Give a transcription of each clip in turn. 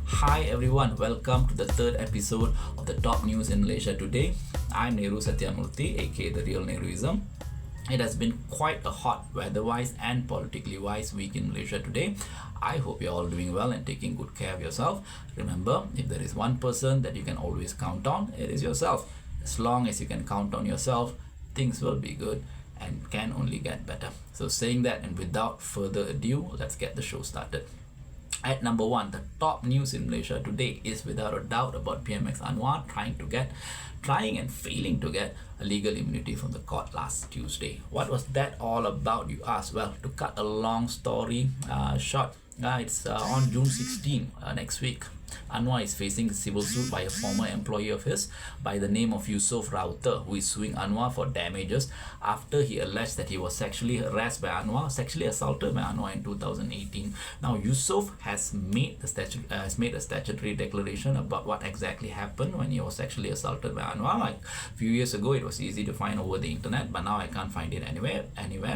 Hi everyone, welcome to the third episode of the top news in Malaysia today. I'm Nehru Satyamurthy, aka TheRealNehruism. It has been quite a hot weather-wise and politically-wise week in Malaysia today. I hope you're all doing well and taking good care of yourself. Remember, if there is one person that you can always count on, it is yourself. As long as you can count on yourself, things will be good and can only get better. So saying that, and without further ado, let's get the show started. At number one, the top news in Malaysia today is without a doubt about PMX Anwar trying and failing to get a legal immunity from the court last Tuesday. What was that all about, you ask? Well, to cut a long story short, it's on June 16, next week. Anwar is facing a civil suit by a former employee of his by the name of Yusoff, who is suing Anwar for damages after he alleged that he was sexually assaulted by Anwar in 2018. Now, Yusoff has made a statutory declaration about what exactly happened when he was sexually assaulted by Anwar. Like a few years ago, it was easy to find over the internet, but now I can't find it anywhere.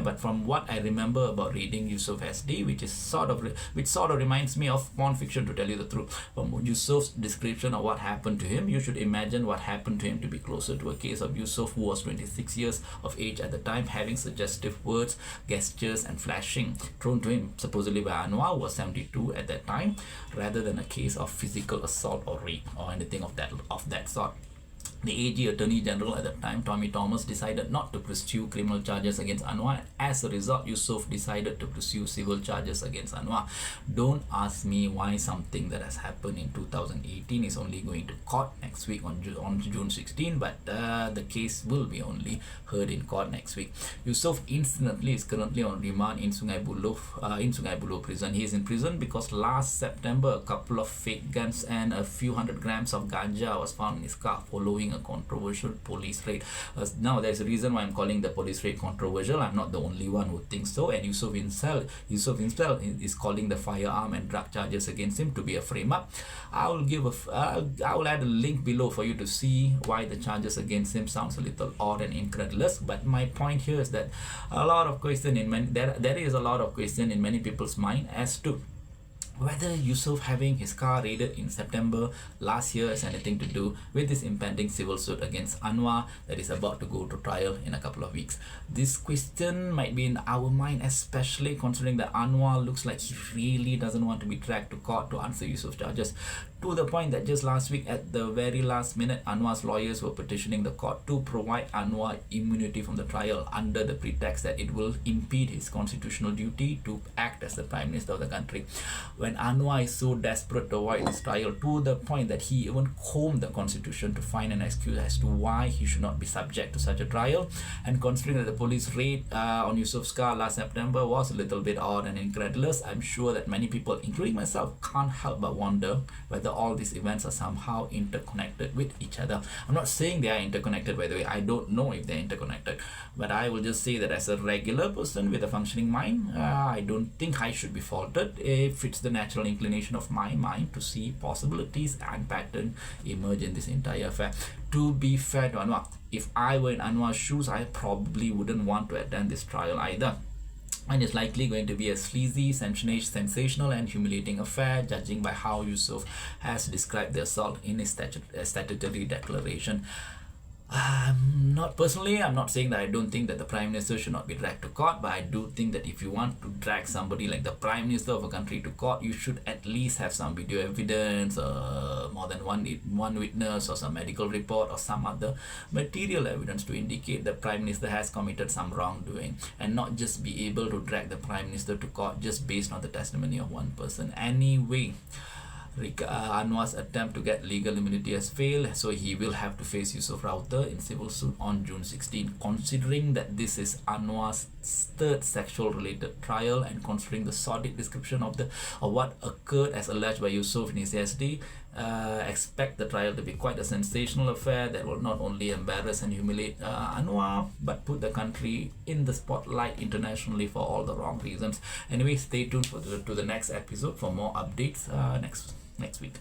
But from what I remember about reading Yusoff SD, which sort of reminds me of porn fiction, to tell you the truth. From Yusoff's description of what happened to him, you should imagine what happened to him to be closer to a case of Yusoff, who was 26 years of age at the time, having suggestive words, gestures and flashing thrown to him supposedly by Anwar, who was 72 at that time, rather than a case of physical assault or rape or anything of that sort. The AG Attorney General at that time, Tommy Thomas, decided not to pursue criminal charges against Anwar. As a result, Yusoff decided to pursue civil charges against Anwar. Don't ask me why something that has happened in 2018 is only going to court next week on June 16, but the case will be only heard in court next week. Yusoff incidentally is currently on remand in Sungai Buloh prison. He is in prison because last September, a couple of fake guns and a few hundred grams of ganja was found in his car following a controversial police raid. Now, there's a reason why I'm calling the police raid controversial. I'm not the only one who thinks so, and Yusoff himself is calling the firearm and drug charges against him to be a frame-up. I will add a link below for you to see why the charges against him sounds a little odd and incredulous. But my point here is that there is a lot of question in many people's mind as to whether Yusoff having his car raided in September last year has anything to do with this impending civil suit against Anwar that is about to go to trial in a couple of weeks. This question might be in our mind, especially considering that Anwar looks like he really doesn't want to be dragged to court to answer Yusoff's charges, to the point that just last week, at the very last minute, Anwar's lawyers were petitioning the court to provide Anwar immunity from the trial under the pretext that it will impede his constitutional duty to act as the Prime Minister of the country. When Anwar is so desperate to avoid this trial, to the point that he even combed the constitution to find an excuse as to why he should not be subject to such a trial, and considering that the police raid on Yusoff's car last September was a little bit odd and incredulous, I'm sure that many people, including myself, can't help but wonder whether all these events are somehow interconnected with each other. I'm not saying they are interconnected, by the way. I don't know if they're interconnected, but I will just say that as a regular person with a functioning mind, I don't think I should be faulted if it's the natural inclination of my mind to see possibilities and pattern emerge in this entire affair. To be fair to Anwar, if I were in Anwar's shoes, I probably wouldn't want to attend this trial either. And it's likely going to be a sleazy, sensational and humiliating affair, judging by how Yusoff has described the assault in his statutory declaration. I'm not saying that I don't think that the Prime Minister should not be dragged to court, but I do think that if you want to drag somebody like the Prime Minister of a country to court, you should at least have some video evidence, more than one witness, or some medical report, or some other material evidence to indicate the Prime Minister has committed some wrongdoing, and not just be able to drag the Prime Minister to court just based on the testimony of one person. Anyway, Anwar's attempt to get legal immunity has failed, so he will have to face Yusoff in civil suit on June 16. Considering that this is Anwar's third sexual related trial, and considering the sordid description of what occurred as alleged by Yusoff in his SD, expect the trial to be quite a sensational affair that will not only embarrass and humiliate Anwar, but put the country in the spotlight internationally for all the wrong reasons. Anyway, stay tuned to the next episode for more updates next week.